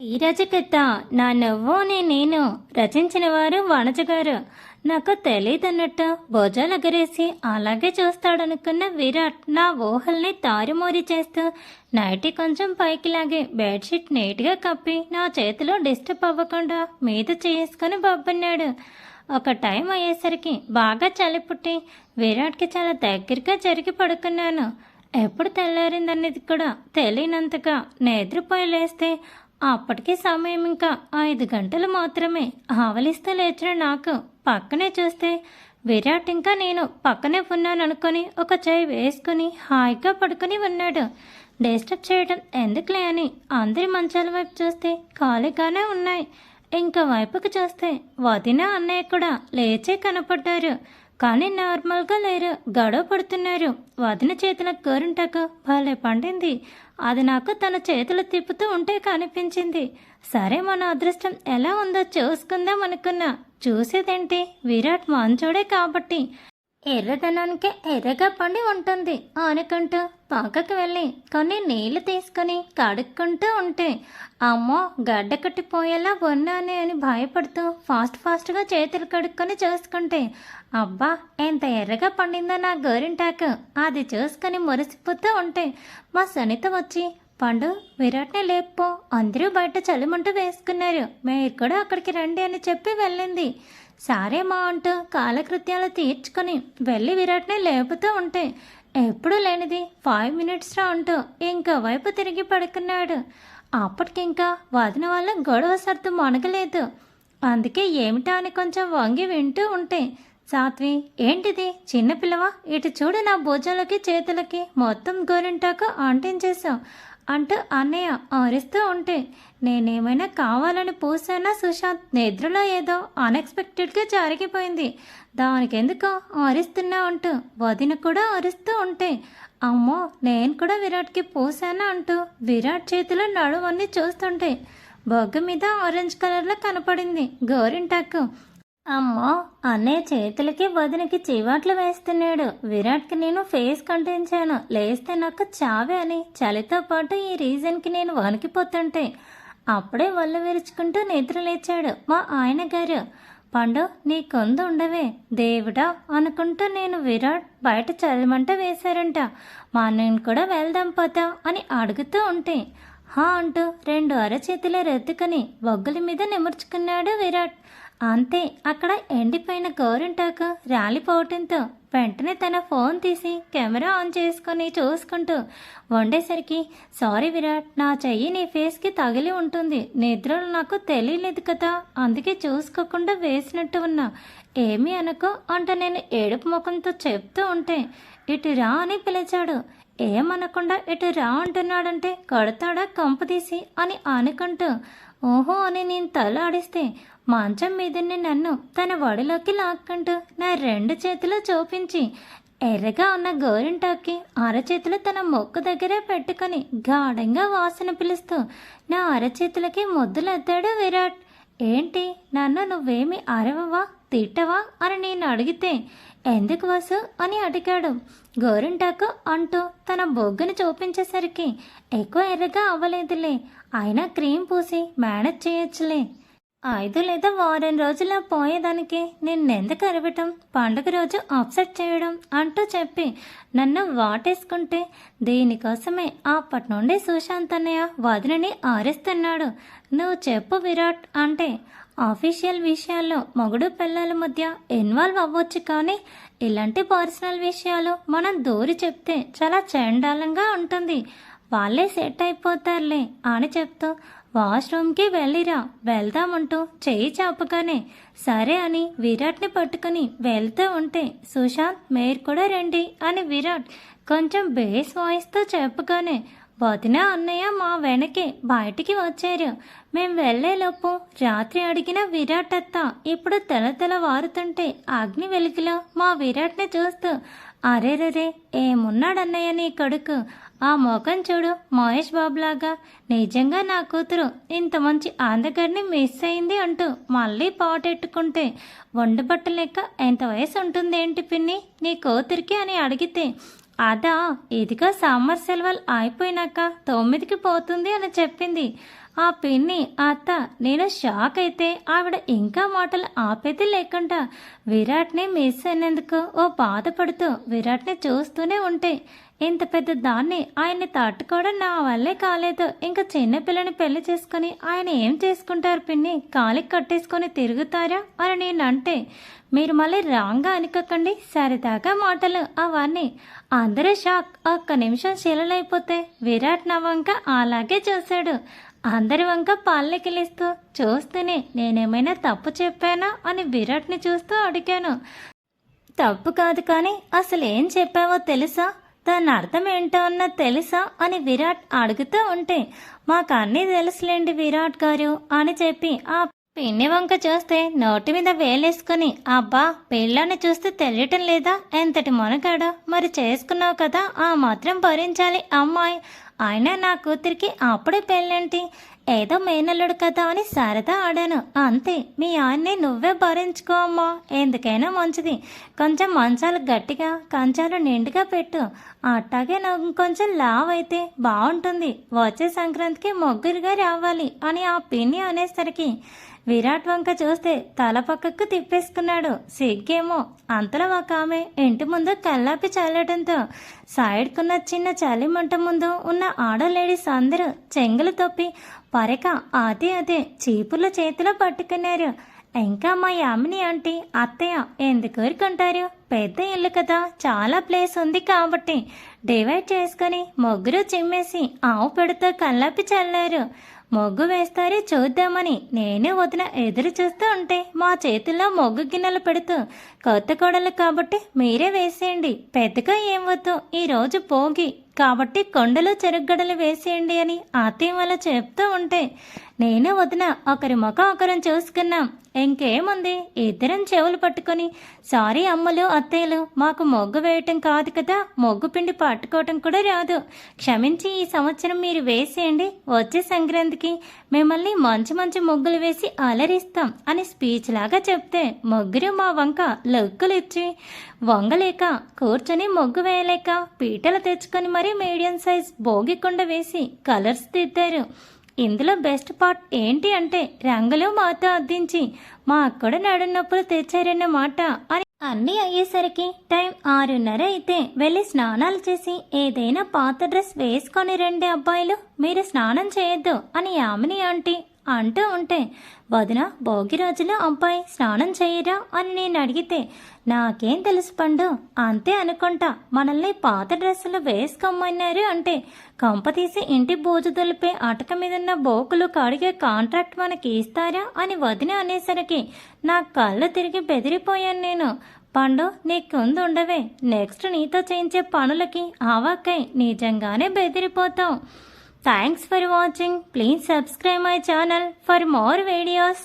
ఈరోజు కథ నా నువ్వుని నేను రచించిన వారు వనజగారు. నాకు తెలియదన్నట్టు భుజాలు ఎగరేసి అలాగే చూస్తాడనుకున్న విరాట్ నా ఊహల్ని తారుమూరి చేస్తూ నైటీ కొంచెం పైకి లాగి బెడ్షీట్ నీట్గా కప్పి నా చేతిలో డిస్టర్బ్ అవ్వకుండా మీద చేసుకుని బొబ్బన్నాడు. ఒక టైం అయ్యేసరికి బాగా చలి పుట్టి విరాట్కి చాలా దగ్గరగా జరిగి పడుకున్నాను. ఎప్పుడు తెల్లారిందనేది కూడా తెలియనంతగా నిద్రపోయి లేస్తే అప్పటికి సమయం ఇంకా 5 గంటలు మాత్రమే. ఆవలిస్తూ లేచిన నాకు పక్కనే చూస్తే విరాట్ ఇంకా నేను పక్కనే ఉన్నాను అనుకొని ఒక చేయి వేసుకుని హాయిగా పడుకుని ఉన్నాడు. డిస్టర్బ్ చేయడం ఎందుకులే అని అందరి మంచాల వైపు చూస్తే ఖాళీగానే ఉన్నాయి. ఇంకా వైపుకి చూస్తే వదిన అన్నయ్య కూడా లేచే కనపడ్డారు. కానీ నార్మల్గా లేరు, గొడవ పడుతున్నారు. వదిన చేతుల గోరింటాకు భలే పండింది. అది నాకు తన చేతులు తిప్పుతూ ఉంటే కనిపించింది. సరే, మన అదృష్టం ఎలా ఉందో చూసుకుందాం అనుకున్నా. చూసేదేంటి, విరాట్ మంచోడే కాబట్టి ఎర్రదనానికి ఎర్రగా పండి ఉంటుంది అనుకుంటూ పక్కకు వెళ్ళి కొన్ని నీళ్లు తీసుకుని కడుక్కుంటూ ఉంటే అమ్మో గడ్డ కట్టిపోయేలా ఉన్నానే అని భయపడుతూ ఫాస్ట్గా చేతులు కడుక్కొని చూసుకుంటే అబ్బా ఎంత ఎర్రగా పండిందో నా గోరింటాకు. అది చూసుకొని మురిసిపోతూ ఉంటే మా సునీత వచ్చి పండు విరాట్ని లేపో, అందరూ బయట చలిమంటూ వేసుకున్నారు, మీరు కూడా అక్కడికి రండి అని చెప్పి వెళ్ళింది. సరే మా అంటూ కాలకృత్యాలు తీర్చుకొని వెళ్ళి విరాట్ని లేపుతూ ఉంటే ఎప్పుడూ లేనిది 5 minutes రా అంటూ ఇంకో వైపు తిరిగి పడుకున్నాడు. అప్పటికింకా వదిన వల్ల గొడవ సర్దు మనగలేదు. అందుకే ఏమిటా అని కొంచెం వంగి వింటూ ఉంటే సాత్వి, ఏంటిది చిన్నపిల్లవా, ఇటు చూడు నా భుజాలకి చేతులకి మొత్తం గోరింటాకు అంటించేశావు అంటూ అన్నయ్య అరుస్తూ ఉంటే నేనేమైనా కావాలని పూసానా సుశాంత్, నిద్రలో ఏదో అన్ఎక్స్పెక్టెడ్గా జరిగిపోయింది, దానికెందుకో అరుస్తున్నా అంటూ వదిన కూడా అరుస్తూ ఉంటే అమ్మో నేను కూడా విరాట్కి పూసానా అంటూ విరాట్ చేతిలో నడువన్నీ చూస్తుంటే బొగ్గ మీద ఆరెంజ్ కలర్లో కనపడింది గోరింటాకు. అమ్మో అన్నయ్య చేతులకి వదినకి చివాట్లు వేస్తున్నాడు. విరాట్కి నేను ఫేస్ కంటించాను, లేస్తే నాకు చావే అని. చలితో పాటు ఈ రీజన్కి నేను వణికిపోతుంటే అప్పుడే ఒళ్ళు విరుచుకుంటూ నిద్ర లేచాడు మా ఆయన గారు. పండు నీ కొందు ఉండవే దేవుడా అనుకుంటూ నేను విరాట్ బయట చలిమంట వేశారంట, మా నేను కూడా వెళ్దాం పోతా అని అడుగుతూ ఉంటే హా అంటూ 2 అరచేతులే రెత్తుకుని బొగ్గుల మీద నిముర్చుకున్నాడు విరాట్. అంతే, అక్కడ ఎండిపోయిన గోరింటాకు రాలిపోవటంతో వెంటనే తన ఫోన్ తీసి కెమెరా ఆన్ చేసుకొని చూసుకుంటూ వండేసరికి సారీ విరాట్, నా చెయ్యి నీ ఫేస్కి తగిలి ఉంటుంది, నిద్రలు నాకు తెలియలేదు కదా, అందుకే చూసుకోకుండా వేసినట్టు ఉన్నా, ఏమీ అనుకో అంట నేను ఏడుపు ముఖంతో చెప్తూ ఉంటే ఇటు రా అని పిలిచాడు. ఏమనకుండా ఇటు రా అంటున్నాడంటే కొడతాడా కంపదీసి అని అనుకుంటూ ఓహో అని నేను తల ఆడిస్తే మంచం మీదనే నన్ను తన వడిలోకి లాక్కుంటూ నా 2 చేతులు చూపించి ఎర్రగా ఉన్న గోరింటాకి అరచేతులు తన మొక్కు దగ్గరే పెట్టుకొని గాఢంగా వాసన పిలుస్తూ నా అరచేతులకి ముద్దులెత్తాడు విరాట్. ఏంటి నన్ను నువ్వేమి అరవవా తిట్టవా అని నేను అడిగితే ఎందుకు వాసు అని అడిగాడు. గోరింటాకు అంటూ తన బొగ్గును చూపించేసరికి ఎక్కువ ఎర్రగా అవ్వలేదులే, అయినా క్రీమ్ పూసి మేనేజ్ చేయొచ్చులే, 5 లేదా వారం రోజుల్లో పోయేదానికి నిన్నెందుకు అరవటం, పండుగ రోజు అప్సెట్ చేయడం అంటూ చెప్పి నన్ను వాటేసుకుంటే దీనికోసమే అప్పటి నుండి సుశాంత్ అన్నయ్య వదినని ఆరిస్తున్నాడు. నువ్వు చెప్పు విరాట్ అంటే ఆఫీషియల్ విషయాల్లో మొగుడు పిల్లల మధ్య ఇన్వాల్వ్ అవ్వచ్చు, కానీ ఇలాంటి పర్సనల్ విషయాలు మనం దూరి చెప్తే చాలా చండాలంగా ఉంటుంది, వాళ్ళే సెట్ అయిపోతారులే అని చెప్తూ వాష్రూమ్కి వెళ్ళిరా వెళ్దామంటూ చెయ్యి చాపగానే సరే అని విరాట్ని పట్టుకుని వెళ్తూ ఉంటే సుశాంత్ మీరు కూడా రండి అని విరాట్ కొంచెం బేస్ వాయిస్తో చెప్పగానే వదిన అన్నయ్య మా వెనకే బయటికి వచ్చారు. మేం వెళ్లేలోపు రాత్రి అడిగిన విరాట్ అత్త ఇప్పుడు తెల వారుతుంటే అగ్ని వెలుగులో మా విరాట్ని చూస్తూ అరేరరే ఏమున్నాడన్నయ్య నీ కొడుకు, ఆ ముఖం చూడు మహేష్ బాబులాగా, నిజంగా నా కూతురు ఇంత మంచి అందగారిని మిస్ అయింది అంటూ మళ్ళీ పాటెట్టుకుంటే వండుబట్ట లెక్క ఎంత వయసు ఉంటుంది ఏంటి పిన్ని నీ కూతురికి అని అడిగితే అదా ఇదిగా సమ్మర్ సెలవులు అయిపోయినాక 9కి పోతుంది అని చెప్పింది. ఆ పిన్ని అత్త నేను షాక్ అయితే ఆవిడ ఇంకా మాటలు ఆపేది లేకుండా విరాట్ని మిస్ అయినందుకు ఓ బాధపడుతూ విరాట్ని చూస్తూనే ఉంటే ఇంత పెద్ద దాన్ని ఆయన్ని తట్టుకోవడం నా వల్లే కాలేదు. ఇంకా చిన్నపిల్లని పెళ్లి చేసుకుని ఆయన ఏం చేసుకుంటారు పిన్ని, కాలికి కట్టేసుకొని తిరుగుతారా అని నేనంటే మీరు మళ్ళీ రాంగా అనుకోకండి. సరిదాకా మాటలు అవన్నీ. అందరూ షాక్. ఒక్క నిమిషం శిలలైపోతే విరాట్ నా వంక అలాగే చూశాడు. అందరి వంక పల్లెకిలిస్తూ చూస్తూనే నేనేమైనా తప్పు చెప్పానా అని విరాట్ని చూస్తూ అడిగాను. తప్పు కాదు కానీ అసలు ఏం చెప్పావో తెలుసా, దాని అర్థం ఏంటో అన్నది తెలుసా అని విరాట్ అడుగుతూ ఉంటే మాకు అన్నీ తెలుసులేండి విరాట్ గారు అని చెప్పి ఆ పిన్ని వంక చూస్తే నోటి మీద వేలేసుకుని అబ్బా పిల్లని చూస్తే తెలియటం లేదా, ఎంతటి మొనగాడు, మరి చేసుకున్నావు కదా ఆ మాత్రం భరించాలి అమ్మాయి. అయినా నా కూతురికి అప్పుడే పెళ్ళేంటి, ఏదో మేనల్లుడు కదా అని సరదా ఆడాను అంతే. మీ ఆయన్ని నువ్వే భరించుకో అమ్మా, ఎందుకైనా మంచిది. కొంచెం మంచాలు గట్టిగా కంచాలు నిండుగా పెట్టు, అట్టాగే నాకు కొంచెం లావ్ అయితే బాగుంటుంది. వచ్చే సంక్రాంతికి ముగ్గురుగా రావాలి అని ఆ పిన్ని అనేసరికి విరాట్ వంక చూస్తే తల పక్కకు తిప్పేసుకున్నాడు. సిగ్గేమో. అంతలో ఒక ఆమె ఇంటి ముందు కల్లాపి చల్లడంతో సైడ్కున్న చిన్న చలిమంట ముందు ఉన్న ఆడ లేడీస్ అందరూ చెంగులు తొప్పి పరక అదే చీపుర్ల చేతిలో పట్టుకున్నారు. ఇంకా మా యామిని ఆంటీ అత్తయ్య ఎందుకు ఊరుకుంటారు, పెద్ద ఇల్లు కదా, చాలా ప్లేస్ ఉంది కాబట్టి డివైడ్ చేసుకుని ముగ్గురు చిమ్మేసి ఆవు పెడుతూ కల్లాపి చల్లారు. మొగ్గు వేస్తారే చూద్దామని నేను వదిన ఎదురు చూస్తూ ఉంటే మా చేతుల్లో మొగ్గు గిన్నెలు పెడుతూ కొత్త కోడలు కాబట్టి మీరే వేసేయండి, పెద్దగా ఏం వద్దు, ఈరోజు పోగి కాబట్టి కొండలు చెరుగడలు వేసేయండి అని అత్తయ్య వల్ల చెప్తూ ఉంటే నేను వదిన ఒకరి ముఖం ఒకరం చూసుకున్నాం. ఇంకేముంది, ఇద్దరం చెవులు పట్టుకొని సారీ అమ్మలు అత్తయ్యలు, మాకు మొగ్గు వేయటం కాదు కదా, మొగ్గు పిండి పట్టుకోవటం కూడా రాదు, క్షమించి ఈ సంవత్సరం మీరు వేసేయండి, వచ్చే సంక్రాంతికి మిమ్మల్ని మంచి మంచి ముగ్గులు వేసి అలరిస్తాం అని స్పీచ్ లాగా చెప్తే ముగ్గురు మా వంక లొక్కులు ఇచ్చి వంగలేక కూర్చొని ముగ్గు వేయలేక పీటలు తెచ్చుకొని మరీ మీడియం సైజ్ భోగికొండ వేసి కలర్స్ దిద్దారు. ఇందులో బెస్ట్ పార్ట్ ఏంటి అంటే రంగులు మాతో అద్దించి మా అక్కడ నడునొప్పులు తెచ్చారన్నమాట. అని అన్నీ అయ్యేసరికి టైం 6:30 అయితే వెళ్ళి స్నానాలు చేసి ఏదైనా పాత డ్రెస్ వేసుకొని రండి అబ్బాయిలు, మీరు స్నానం చేయొద్దు అని యామిని ఆంటీ అంటూ ఉంటే వదిన భోగి రోజులో అబ్బాయి స్నానం చేయరా అని నేను అడిగితే నాకేం తెలుసు పండు, అంతే అనుకుంటా, మనల్ని పాత డ్రెస్సులు వేసుకోమన్నారు అంటే కంపతీసి ఇంటి బూజు దులిపే అటక మీదున్న బోకులు కడిగే కాంట్రాక్ట్ మనకి ఇస్తారా అని వదిన అనేసరికి నా కళ్ళు తిరిగి బెదిరిపోయాను నేను. పండు నీకుంది ఉండవే, నెక్స్ట్ నీతో చేయించే పనులకి ఆవాకై నిజంగానే బెదిరిపోతాం. Thanks for watching. Please subscribe my channel for more videos.